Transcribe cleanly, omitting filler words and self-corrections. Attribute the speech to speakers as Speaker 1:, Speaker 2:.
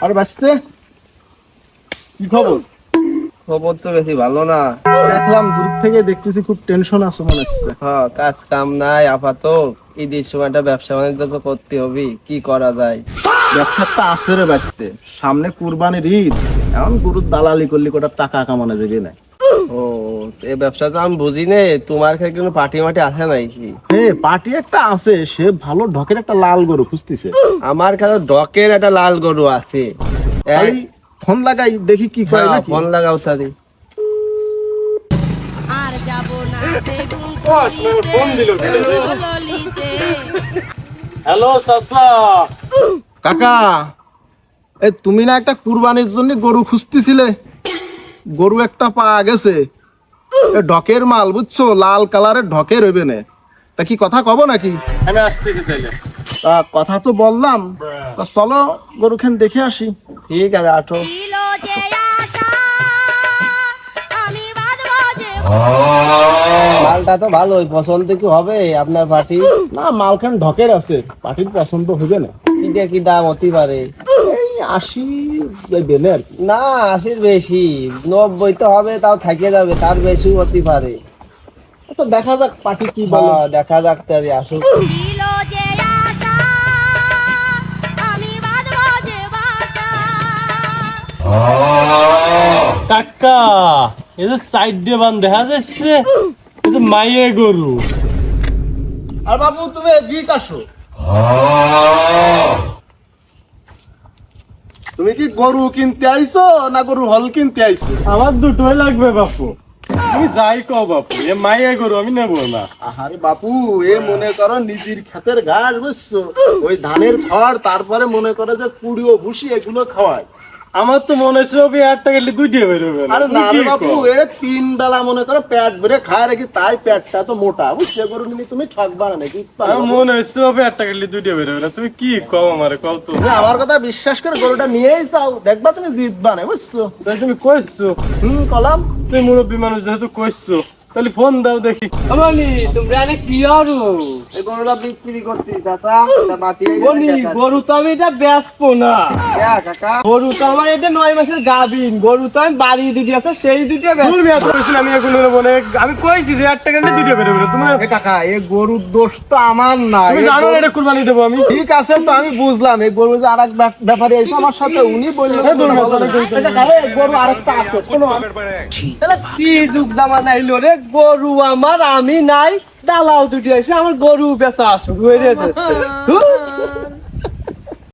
Speaker 1: আর বাঁচতে কি খবর?
Speaker 2: খবর তো বেশি ভালো না।
Speaker 1: দেখলাম দূর থেকে দেখতেছি খুব টেনশন আছে মনে হচ্ছে।
Speaker 2: হ্যাঁ, কাজ কাম নাই আপাতত। ঈদের সময়টা ব্যবসা বাণিজ্য তো করতে হবে, কি করা যায়?
Speaker 1: ব্যবসাটা আছে রে বাঁচতে, সামনে কুরবানির ঈদ, এখন গরুর দালালি করলি কোটা টাকা কামানো যাবে না।
Speaker 2: ও, এই ব্যবসা তো আমি বুঝি নে। তোমার কাছে কোনো পার্টি মাটি আছে নাকি?
Speaker 1: পার্টি একটা আছে, সে ভালো ঢকের একটা লাল গরু খুঁজতেছে।
Speaker 2: আমার কাছে ডকের একটা লাল গরু আছে।
Speaker 1: তাই ফোন লাগাই দেখি কি করে নাকি।
Speaker 2: ফোন লাগাও তারি।
Speaker 3: আর যাব না
Speaker 4: ফোন দিল
Speaker 3: ললিতে
Speaker 4: হ্যালো চাচা।
Speaker 1: কাকা, তুমি না একটা কুরবানির জন্য গরু খুঁজতেছিলে? গরু একটা পাওয়া গেছে, ঢকের মাল বুঝছো, লাল কালারের ঢকের হইবে না। তা কি কথা কব নাকি?
Speaker 4: আমি আসতেছি তাইলে।
Speaker 1: তা কথা তো বললাম, তা চলো গরুখান দেখে আসি।
Speaker 2: ঠিক আছে, আঠো।
Speaker 3: ছিল যে আশা আমি বাঁধবো যে
Speaker 2: মালটা তো ভালোই, পছন্দ কি হবে আপনার পার্টি?
Speaker 1: না, মালখান ঢকের আছে, পার্টির পছন্দ হবে না।
Speaker 2: কিটা কি দাম হতে পারে?
Speaker 1: এই 80 বেলে আর কি।
Speaker 2: না, 80 বেশি, 90 তো হবে, তাও থাকে যাবে, তার বেশি হতে পারে।
Speaker 1: আচ্ছা দেখা যাক পার্টি কি বলে।
Speaker 2: দেখা যাক তারি, আসুক।
Speaker 3: ছিল যে আশা আমি বাঁধবো যে বাসা
Speaker 4: কাকা, এই যে সাইড দিয়ে বান দেখা যাচ্ছে, এই যে মাইয়ে গরু।
Speaker 1: আর বাবু তুমি এদিক আসো। তুমি কি গরু কিনতে আইছো না গরু হল কিনতে আইছো?
Speaker 4: আমার দুটোই লাগবে বাপু, তুমি যাই কও বাপু, এ মাইয়ে গরু আমি নেবো না।
Speaker 1: আরে বাপু, এ মনে করো নিজের ক্ষেতের ঘাস বুঝছো, ওই ধানের খড়, তারপরে মনে করো যে কুড়ি ও ভুসি এগুলো খাওয়ায়।
Speaker 4: আমার তো মনে হচ্ছে ওকে একটা গেলে দুইটা বেরোবে না।
Speaker 1: আরে
Speaker 4: তুমি
Speaker 1: না
Speaker 4: কি
Speaker 1: রে বাপু,
Speaker 4: কও?
Speaker 1: এ 3 বেলা মনে করো পেট ভরে খায় রাখি, তাই পেটটা তো মোটা বুঝছো। গরু নিয়ে তুমি ঠকবা না নাকি?
Speaker 4: আমার মনে হচ্ছে ওকে একটা গেলে দুইটা বেরোবে না। তুমি কি কও আমারে, কও তো।
Speaker 1: তুমি আমার কথা বিশ্বাস করে গরুটা নিয়েই যাও, দেখবা তুমি জিতবা না বুঝছো।
Speaker 4: তাই তুমি কইছো,
Speaker 1: কলাম।
Speaker 4: তুমি মুরব্বী মানুষ যেহেতু কইছো, তাহলে ফোন দাও দেখি।
Speaker 2: আমনি তোমরা এনে কি আরো এই গরুটা বিক্রি করতে চাচা? এটা মাটি
Speaker 5: গরু তো আমি এটা বেচবো না।
Speaker 2: কাকা,
Speaker 5: গরু তো আমার এটা 9 মাসের গাভীন। গরু তো আমি বাড়ি দুটি আছে, সেই দুটি
Speaker 4: ভুল বিয়া করেছিল, আমি এখন নেবো না। আমি কইছি যে একটা গেলে দুইটা বেরোবে না। তোমার
Speaker 1: এ কাকা, এ গরুর দোষ তো আমার না।
Speaker 4: তুমি
Speaker 1: এ
Speaker 4: জানো না
Speaker 1: গরু-
Speaker 4: এটা কুরবানি দেবো আমি।
Speaker 1: ঠিক আছে, তো আমি বুঝলাম। এই গরু যে আরেক ব্যাপারী এসে আমার সাথে, উনি বললেন
Speaker 4: এ দূর মাথা রেখে
Speaker 1: এই কাকা, এ গরু আরেকটা আছে, শোনো।
Speaker 5: তাহলে কি যুগ জামানা এলো রে? গরু আমার, আমি নাই, দালাও দুটি আছে, আমার গরু বেচা শুরু হয়ে যাচ্ছে।